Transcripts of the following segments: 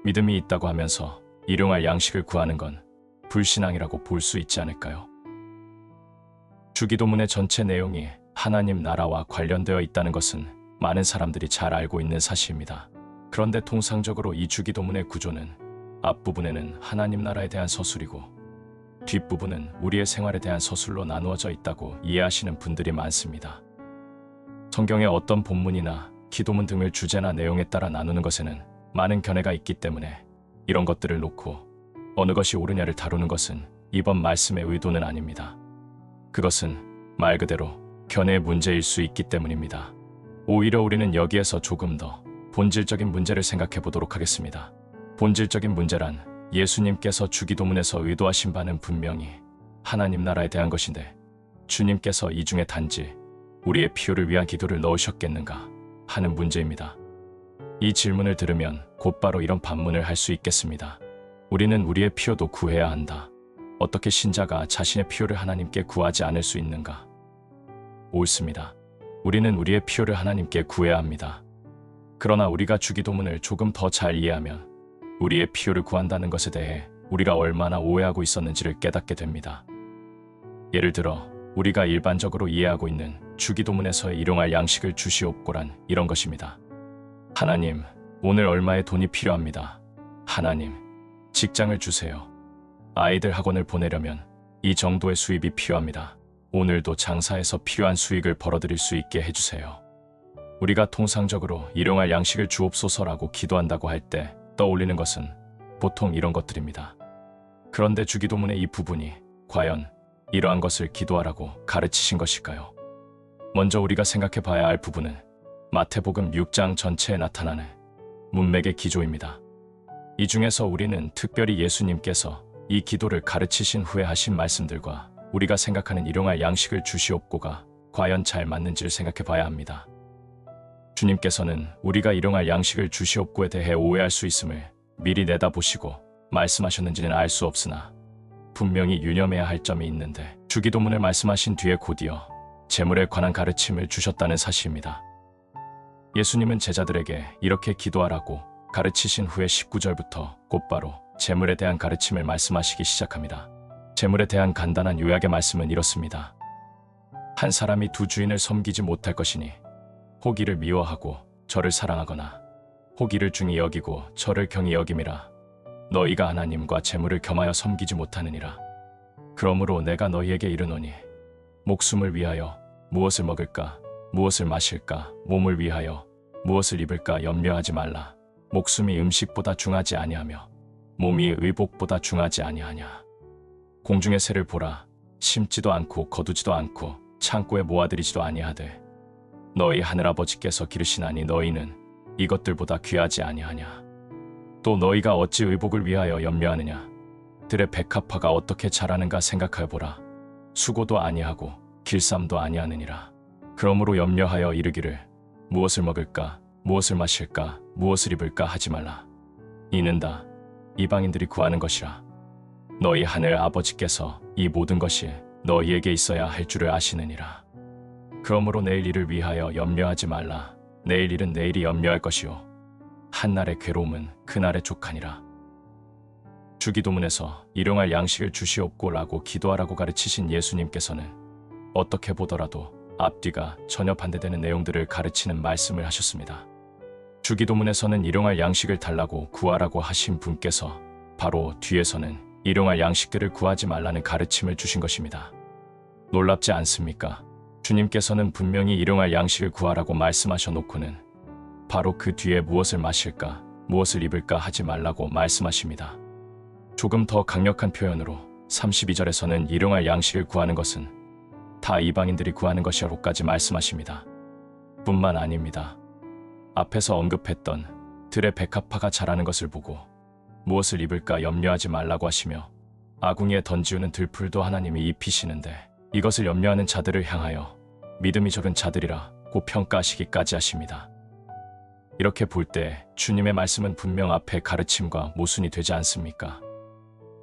믿음이 있다고 하면서 일용할 양식을 구하는 건 불신앙이라고 볼 수 있지 않을까요? 주기도문의 전체 내용이 하나님 나라와 관련되어 있다는 것은 많은 사람들이 잘 알고 있는 사실입니다. 그런데 통상적으로 이 주기도문의 구조는 앞부분에는 하나님 나라에 대한 서술이고 뒷부분은 우리의 생활에 대한 서술로 나누어져 있다고 이해하시는 분들이 많습니다. 성경의 어떤 본문이나 기도문 등을 주제나 내용에 따라 나누는 것에는 많은 견해가 있기 때문에 이런 것들을 놓고 어느 것이 옳으냐를 다루는 것은 이번 말씀의 의도는 아닙니다. 그것은 말 그대로 견해의 문제일 수 있기 때문입니다. 오히려 우리는 여기에서 조금 더 본질적인 문제를 생각해 보도록 하겠습니다. 본질적인 문제란 예수님께서 주기도문에서 의도하신 바는 분명히 하나님 나라에 대한 것인데 주님께서 이 중에 단지 우리의 필요를 위한 기도를 넣으셨겠는가 하는 문제입니다. 이 질문을 들으면 곧바로 이런 반문을 할 수 있겠습니다. 우리는 우리의 필요도 구해야 한다. 어떻게 신자가 자신의 필요를 하나님께 구하지 않을 수 있는가? 옳습니다. 우리는 우리의 필요를 하나님께 구해야 합니다. 그러나 우리가 주기도문을 조금 더 잘 이해하면 우리의 필요를 구한다는 것에 대해 우리가 얼마나 오해하고 있었는지를 깨닫게 됩니다. 예를 들어 우리가 일반적으로 이해하고 있는 주기도문에서의 일용할 양식을 주시옵고란 이런 것입니다. 하나님, 오늘 얼마의 돈이 필요합니다. 하나님, 직장을 주세요. 아이들 학원을 보내려면 이 정도의 수입이 필요합니다. 오늘도 장사해서 필요한 수익을 벌어들일 수 있게 해주세요. 우리가 통상적으로 일용할 양식을 주옵소서라고 기도한다고 할 때 떠올리는 것은 보통 이런 것들입니다. 그런데 주기도문의 이 부분이 과연 이러한 것을 기도하라고 가르치신 것일까요? 먼저 우리가 생각해 봐야 할 부분은 마태복음 6장 전체에 나타나는 문맥의 기조입니다. 이 중에서 우리는 특별히 예수님께서 이 기도를 가르치신 후에 하신 말씀들과 우리가 생각하는 일용할 양식을 주시옵고가 과연 잘 맞는지를 생각해 봐야 합니다. 주님께서는 우리가 일용할 양식을 주시옵고에 대해 오해할 수 있음을 미리 내다보시고 말씀하셨는지는 알 수 없으나 분명히 유념해야 할 점이 있는데 주기도문을 말씀하신 뒤에 곧이어 재물에 관한 가르침을 주셨다는 사실입니다. 예수님은 제자들에게 이렇게 기도하라고 가르치신 후에 19절부터 곧바로 재물에 대한 가르침을 말씀하시기 시작합니다. 재물에 대한 간단한 요약의 말씀은 이렇습니다. 한 사람이 두 주인을 섬기지 못할 것이니 혹 이를 미워하고 저를 사랑하거나 혹 이를 중히 여기고 저를 경히 여김이라. 너희가 하나님과 재물을 겸하여 섬기지 못하느니라. 그러므로 내가 너희에게 이르노니 목숨을 위하여 무엇을 먹을까 무엇을 마실까 몸을 위하여 무엇을 입을까 염려하지 말라. 목숨이 음식보다 중하지 아니하며 몸이 의복보다 중하지 아니하냐. 공중의 새를 보라. 심지도 않고 거두지도 않고 창고에 모아들이지도 아니하되 너희 하늘아버지께서 기르시나니 너희는 이것들보다 귀하지 아니하냐. 또 너희가 어찌 의복을 위하여 염려하느냐. 들의 백합화가 어떻게 자라는가 생각하여 보라. 수고도 아니하고 길쌈도 아니하느니라. 그러므로 염려하여 이르기를 무엇을 먹을까 무엇을 마실까 무엇을 입을까 하지 말라. 이는 다 이방인들이 구하는 것이라. 너희 하늘 아버지께서 이 모든 것이 너희에게 있어야 할 줄을 아시느니라. 그러므로 내일 일을 위하여 염려하지 말라. 내일 일은 내일이 염려할 것이요 한날의 괴로움은 그날의 족하니라. 주기도문에서 일용할 양식을 주시옵고라고 기도하라고 가르치신 예수님께서는 어떻게 보더라도 앞뒤가 전혀 반대되는 내용들을 가르치는 말씀을 하셨습니다. 주기도문에서는 일용할 양식을 달라고 구하라고 하신 분께서 바로 뒤에서는 일용할 양식들을 구하지 말라는 가르침을 주신 것입니다. 놀랍지 않습니까? 주님께서는 분명히 일용할 양식을 구하라고 말씀하셔 놓고는 바로 그 뒤에 무엇을 마실까, 무엇을 입을까 하지 말라고 말씀하십니다. 조금 더 강력한 표현으로 32절에서는 일용할 양식을 구하는 것은 다 이방인들이 구하는 것이라고까지 말씀하십니다. 뿐만 아닙니다. 앞에서 언급했던 들의 백합화가 자라는 것을 보고 무엇을 입을까 염려하지 말라고 하시며 아궁이에 던지우는 들풀도 하나님이 입히시는데 이것을 염려하는 자들을 향하여 믿음이 적은 자들이라 고 평가하시기까지 하십니다. 이렇게 볼 때 주님의 말씀은 분명 앞의 가르침과 모순이 되지 않습니까?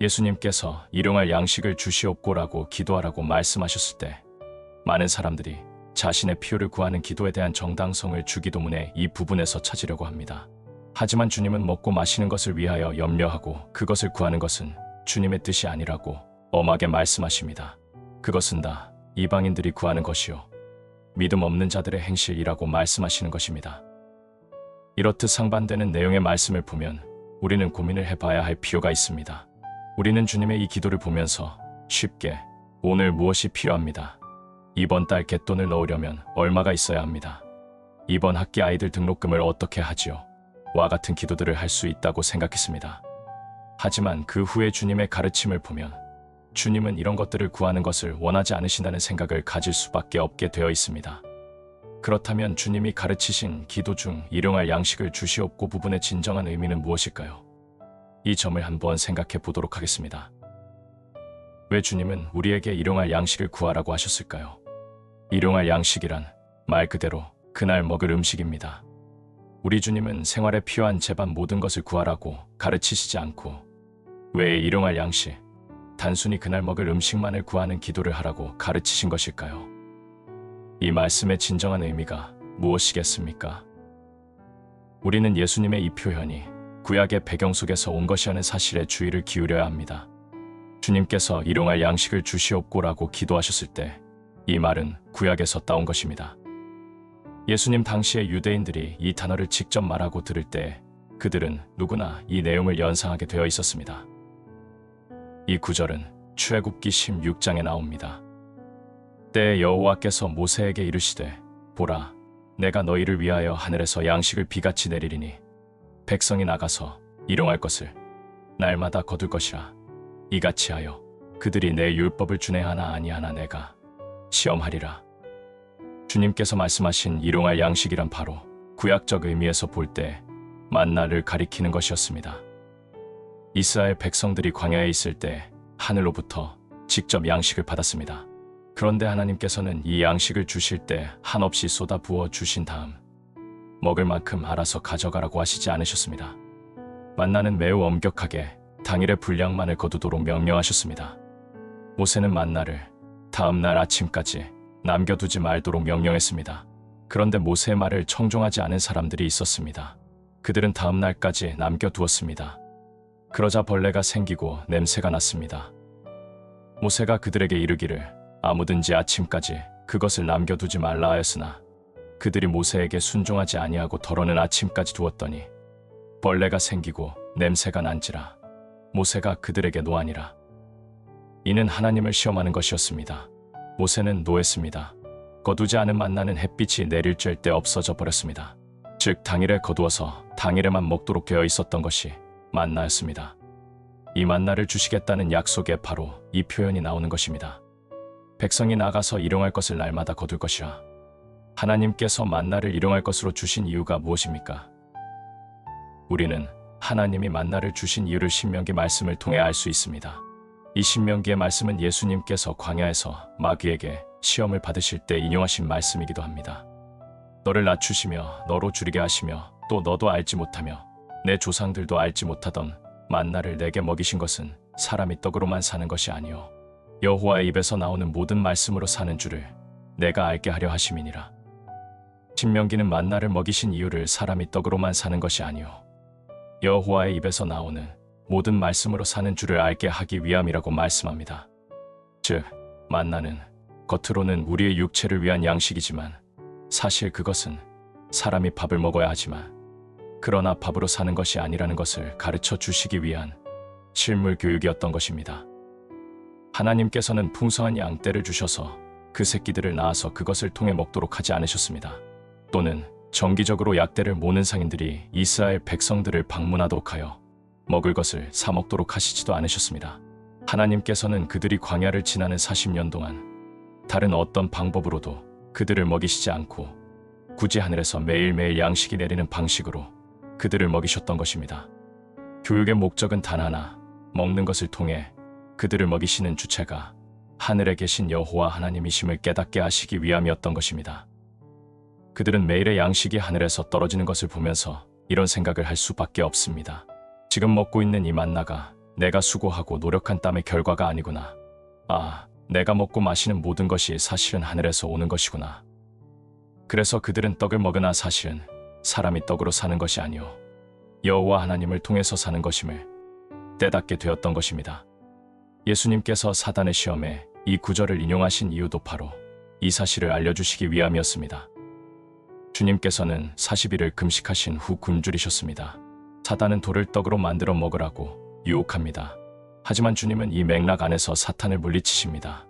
예수님께서 일용할 양식을 주시옵고라고 기도하라고 말씀하셨을 때 많은 사람들이 자신의 필요를 구하는 기도에 대한 정당성을 주기도문의 이 부분에서 찾으려고 합니다. 하지만 주님은 먹고 마시는 것을 위하여 염려하고 그것을 구하는 것은 주님의 뜻이 아니라고 엄하게 말씀하십니다. 그것은 다 이방인들이 구하는 것이요 믿음 없는 자들의 행실이라고 말씀하시는 것입니다. 이렇듯 상반되는 내용의 말씀을 보면 우리는 고민을 해봐야 할 필요가 있습니다. 우리는 주님의 이 기도를 보면서 쉽게 오늘 무엇이 필요합니다. 이번 달 갯돈을 넣으려면 얼마가 있어야 합니다. 이번 학기 아이들 등록금을 어떻게 하지요? 와 같은 기도들을 할 수 있다고 생각했습니다. 하지만 그 후에 주님의 가르침을 보면 주님은 이런 것들을 구하는 것을 원하지 않으신다는 생각을 가질 수밖에 없게 되어 있습니다. 그렇다면 주님이 가르치신 기도 중 일용할 양식을 주시옵고 부분의 진정한 의미는 무엇일까요? 이 점을 한번 생각해 보도록 하겠습니다. 왜 주님은 우리에게 일용할 양식을 구하라고 하셨을까요? 일용할 양식이란 말 그대로 그날 먹을 음식입니다. 우리 주님은 생활에 필요한 제반 모든 것을 구하라고 가르치시지 않고 왜 일용할 양식, 단순히 그날 먹을 음식만을 구하는 기도를 하라고 가르치신 것일까요? 이 말씀의 진정한 의미가 무엇이겠습니까? 우리는 예수님의 이 표현이 구약의 배경 속에서 온 것이라는 사실에 주의를 기울여야 합니다. 주님께서 일용할 양식을 주시옵고라고 기도하셨을 때 이 말은 구약에서 따온 것입니다. 예수님 당시의 유대인들이 이 단어를 직접 말하고 들을 때 그들은 누구나 이 내용을 연상하게 되어 있었습니다. 이 구절은 출애굽기 16장에 나옵니다. 때에 여호와께서 모세에게 이르시되 보라 내가 너희를 위하여 하늘에서 양식을 비같이 내리리니 백성이 나가서 일용할 것을 날마다 거둘 것이라 이같이 하여 그들이 내 율법을 준행하나 아니하나 내가 시험하리라. 주님께서 말씀하신 일용할 양식이란 바로 구약적 의미에서 볼 때 만나를 가리키는 것이었습니다. 이스라엘 백성들이 광야에 있을 때 하늘로부터 직접 양식을 받았습니다. 그런데 하나님께서는 이 양식을 주실 때 한없이 쏟아 부어 주신 다음 먹을 만큼 알아서 가져가라고 하시지 않으셨습니다. 만나는 매우 엄격하게 당일의 분량만을 거두도록 명령하셨습니다. 모세는 만나를 다음 날 아침까지 남겨두지 말도록 명령했습니다. 그런데 모세의 말을 청종하지 않은 사람들이 있었습니다. 그들은 다음 날까지 남겨두었습니다. 그러자 벌레가 생기고 냄새가 났습니다. 모세가 그들에게 이르기를 아무든지 아침까지 그것을 남겨두지 말라 하였으나 그들이 모세에게 순종하지 아니하고 덜어는 아침까지 두었더니 벌레가 생기고 냄새가 난지라 모세가 그들에게 노하니라. 이는 하나님을 시험하는 것이었습니다. 모세는 노했습니다. 거두지 않은 만나는 햇빛이 내릴 쬐 때 없어져 버렸습니다. 즉 당일에 거두어서 당일에만 먹도록 되어 있었던 것이 만나였습니다. 이 만나를 주시겠다는 약속에 바로 이 표현이 나오는 것입니다. 백성이 나가서 일용할 것을 날마다 거둘 것이라. 하나님께서 만나를 일용할 것으로 주신 이유가 무엇입니까? 우리는 하나님이 만나를 주신 이유를 신명기 말씀을 통해 알 수 있습니다. 이 신명기의 말씀은 예수님께서 광야에서 마귀에게 시험을 받으실 때 인용하신 말씀이기도 합니다. 너를 낮추시며 너로 줄이게 하시며 또 너도 알지 못하며 내 조상들도 알지 못하던 만나를 내게 먹이신 것은 사람이 떡으로만 사는 것이 아니요 여호와의 입에서 나오는 모든 말씀으로 사는 줄을 내가 알게 하려 하심이니라. 신명기는 만나를 먹이신 이유를 사람이 떡으로만 사는 것이 아니요 여호와의 입에서 나오는 모든 말씀으로 사는 줄을 알게 하기 위함이라고 말씀합니다. 즉 만나는 겉으로는 우리의 육체를 위한 양식이지만 사실 그것은 사람이 밥을 먹어야 하지만 그러나 밥으로 사는 것이 아니라는 것을 가르쳐 주시기 위한 실물 교육이었던 것입니다. 하나님께서는 풍성한 양떼를 주셔서 그 새끼들을 낳아서 그것을 통해 먹도록 하지 않으셨습니다. 또는 정기적으로 약대를 모는 상인들이 이스라엘 백성들을 방문하도록 하여 먹을 것을 사 먹도록 하시지도 않으셨습니다. 하나님께서는 그들이 광야를 지나는 40년 동안 다른 어떤 방법으로도 그들을 먹이시지 않고 굳이 하늘에서 매일매일 양식이 내리는 방식으로 그들을 먹이셨던 것입니다. 교육의 목적은 단 하나, 먹는 것을 통해 그들을 먹이시는 주체가 하늘에 계신 여호와 하나님이심을 깨닫게 하시기 위함이었던 것입니다. 그들은 매일의 양식이 하늘에서 떨어지는 것을 보면서 이런 생각을 할 수밖에 없습니다. 지금 먹고 있는 이 만나가 내가 수고하고 노력한 땀의 결과가 아니구나. 아, 내가 먹고 마시는 모든 것이 사실은 하늘에서 오는 것이구나. 그래서 그들은 떡을 먹으나 사실은 사람이 떡으로 사는 것이 아니오 여호와 하나님을 통해서 사는 것임을 깨닫게 되었던 것입니다. 예수님께서 사단의 시험에 이 구절을 인용하신 이유도 바로 이 사실을 알려주시기 위함이었습니다. 주님께서는 40일을 금식하신 후 굶주리셨습니다. 사단은 돌을 떡으로 만들어 먹으라고 유혹합니다. 하지만 주님은 이 맥락 안에서 사탄을 물리치십니다.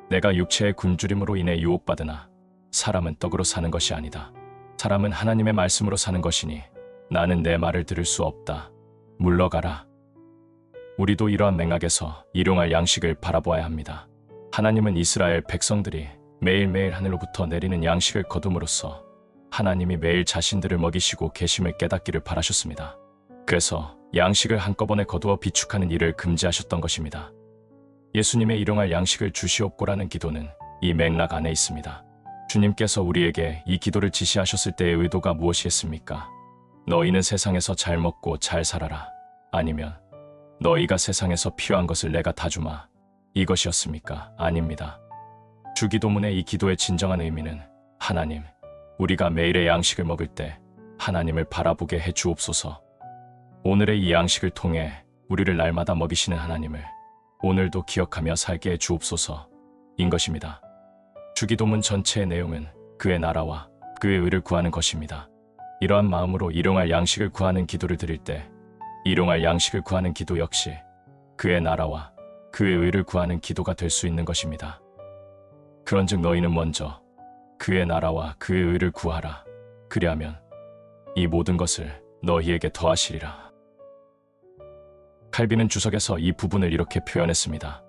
내가 육체의 굶주림으로 인해 유혹받으나 사람은 떡으로 사는 것이 아니다. 사람은 하나님의 말씀으로 사는 것이니 나는 내 말을 들을 수 없다. 물러가라. 우리도 이러한 맥락에서 일용할 양식을 바라보아야 합니다. 하나님은 이스라엘 백성들이 매일매일 하늘로부터 내리는 양식을 거둠으로써 하나님이 매일 자신들을 먹이시고 계심을 깨닫기를 바라셨습니다. 그래서 양식을 한꺼번에 거두어 비축하는 일을 금지하셨던 것입니다. 예수님의 일용할 양식을 주시옵고라는 기도는 이 맥락 안에 있습니다. 주님께서 우리에게 이 기도를 지시하셨을 때의 의도가 무엇이었습니까? 너희는 세상에서 잘 먹고 잘 살아라. 아니면 너희가 세상에서 필요한 것을 내가 다 주마. 이것이었습니까? 아닙니다. 주기도문의 이 기도의 진정한 의미는 하나님, 우리가 매일의 양식을 먹을 때 하나님을 바라보게 해 주옵소서. 오늘의 이 양식을 통해 우리를 날마다 먹이시는 하나님을 오늘도 기억하며 살게 해 주옵소서인 것입니다. 주기도문 전체의 내용은 그의 나라와 그의 의를 구하는 것입니다. 이러한 마음으로 일용할 양식을 구하는 기도를 드릴 때 일용할 양식을 구하는 기도 역시 그의 나라와 그의 의를 구하는 기도가 될 수 있는 것입니다. 그런즉 너희는 먼저 그의 나라와 그의 의를 구하라. 그리하면 이 모든 것을 너희에게 더하시리라. 칼빈은 주석에서 이 부분을 이렇게 표현했습니다.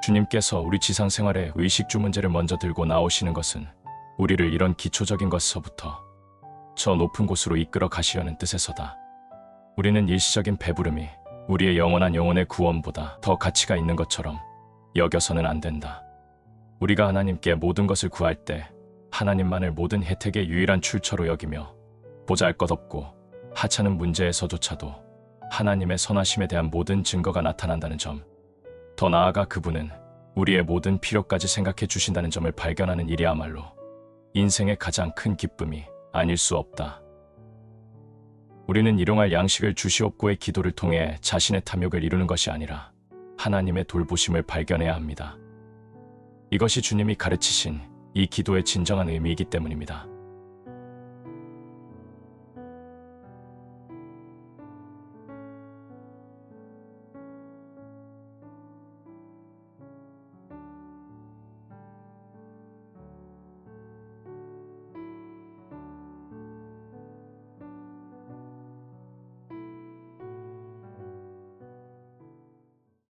주님께서 우리 지상생활의 의식주 문제를 먼저 들고 나오시는 것은 우리를 이런 기초적인 것서부터 저 높은 곳으로 이끌어 가시려는 뜻에서다. 우리는 일시적인 배부름이 우리의 영원한 영혼의 구원보다 더 가치가 있는 것처럼 여겨서는 안 된다. 우리가 하나님께 모든 것을 구할 때 하나님만을 모든 혜택의 유일한 출처로 여기며 보잘것없고 하찮은 문제에서조차도 하나님의 선하심에 대한 모든 증거가 나타난다는 점, 더 나아가 그분은 우리의 모든 필요까지 생각해 주신다는 점을 발견하는 일이야말로 인생의 가장 큰 기쁨이 아닐 수 없다. 우리는 일용할 양식을 주시옵고의 기도를 통해 자신의 탐욕을 이루는 것이 아니라 하나님의 돌보심을 발견해야 합니다. 이것이 주님이 가르치신 이 기도의 진정한 의미이기 때문입니다.